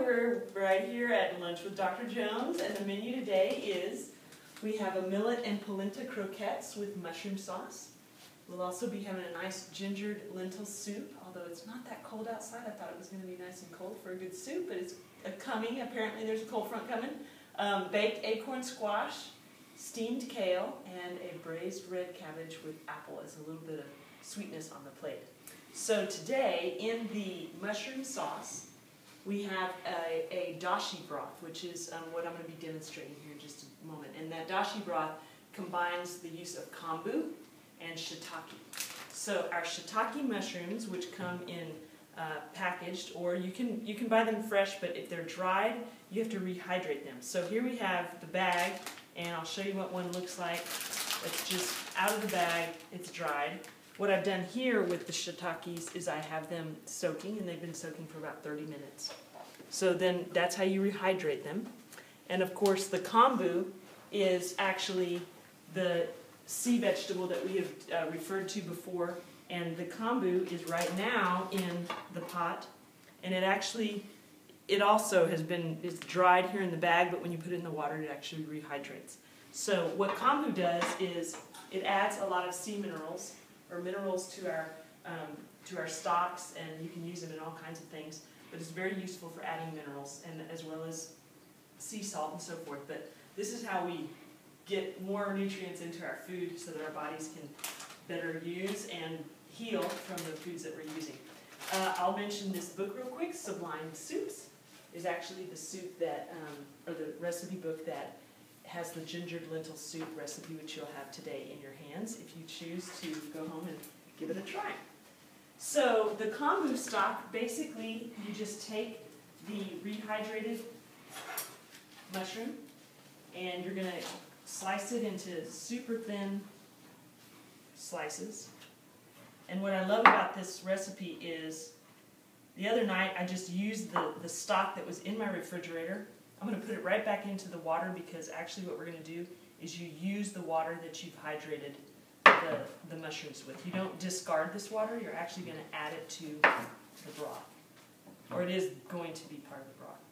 we're right here at Lunch with Dr. Jones, and the menu today is we have a millet and polenta croquettes with mushroom sauce. We'll also be having a nice gingered lentil soup, although it's not that cold outside. I thought it was going to be nice and cold for a good soup, but it's coming. Apparently there's a cold front coming. Baked acorn squash, steamed kale, and a braised red cabbage with apple as a little bit of sweetness on the plate. So today, in the mushroom sauce, we have a dashi broth, which is what I'm going to be demonstrating here in just a moment. And that dashi broth combines the use of kombu and shiitake. So our shiitake mushrooms, which come in packaged, or you can buy them fresh, but if they're dried, you have to rehydrate them. So here we have the bag, and I'll show you what one looks like. It's just out of the bag, it's dried. What I've done here with the shiitakes is I have them soaking, and they've been soaking for about 30 minutes. So then that's how you rehydrate them. And of course the kombu is actually the sea vegetable that we have referred to before, and the kombu is right now in the pot, and it also is dried here in the bag, but when you put it in the water it actually rehydrates. So what kombu does is it adds a lot of sea minerals, or minerals to our stocks, and you can use them in all kinds of things, but it's very useful for adding minerals, and as well as sea salt and so forth. But this is how we get more nutrients into our food so that our bodies can better use and heal from the foods that we're using. I'll mention this book real quick. Sublime Soups is actually the soup that, or the recipe book that has the gingered lentil soup recipe, which you'll have today in your hands if you choose to go home and give it a try. So the kombu stock, basically you just take the rehydrated mushroom and you're going to slice it into super thin slices. And what I love about this recipe is the other night I just used the stock that was in my refrigerator. I'm going to put it right back into the water, because actually what we're going to do is you use the water that you've hydrated the mushrooms with. You don't discard this water, you're actually going to add it to the broth. Or it is going to be part of the broth.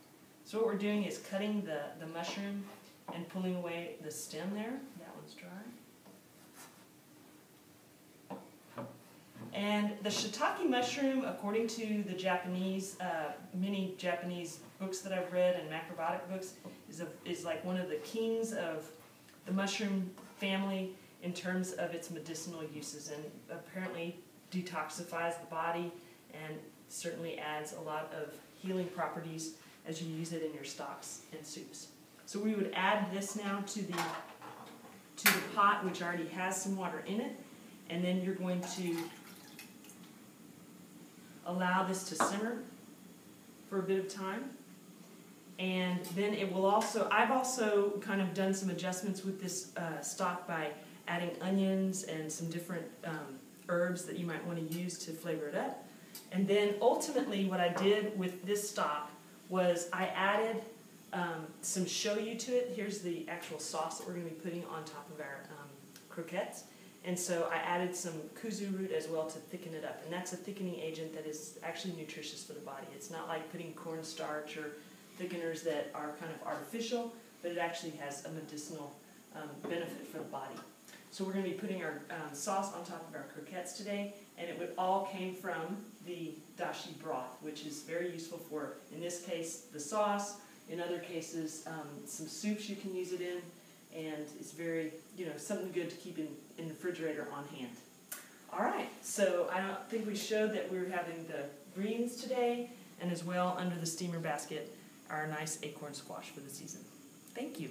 So what we're doing is cutting the mushroom and pulling away the stem there. That one's dry. And the shiitake mushroom, according to the Japanese, many Japanese books that I've read and macrobiotic books, is like one of the kings of the mushroom family in terms of its medicinal uses, and apparently detoxifies the body and certainly adds a lot of healing properties as you use it in your stocks and soups. So we would add this now to the pot, which already has some water in it, and then you're going to allow this to simmer for a bit of time. And then it will also, I've also kind of done some adjustments with this stock by adding onions and some different herbs that you might want to use to flavor it up. And then ultimately what I did with this stock was I added some shoyu to it. Here's the actual sauce that we're going to be putting on top of our croquettes. And so I added some kuzu root as well to thicken it up. And that's a thickening agent that is actually nutritious for the body. It's not like putting cornstarch or thickeners that are kind of artificial, but it actually has a medicinal benefit for the body. So we're going to be putting our sauce on top of our croquettes today, and it all came from the dashi broth, which is very useful for, in this case, the sauce. In other cases, some soups you can use it in. And it's very, something good to keep in the refrigerator on hand. All right, so I don't think we showed that we're having the greens today, and as well under the steamer basket, our nice acorn squash for the season. Thank you.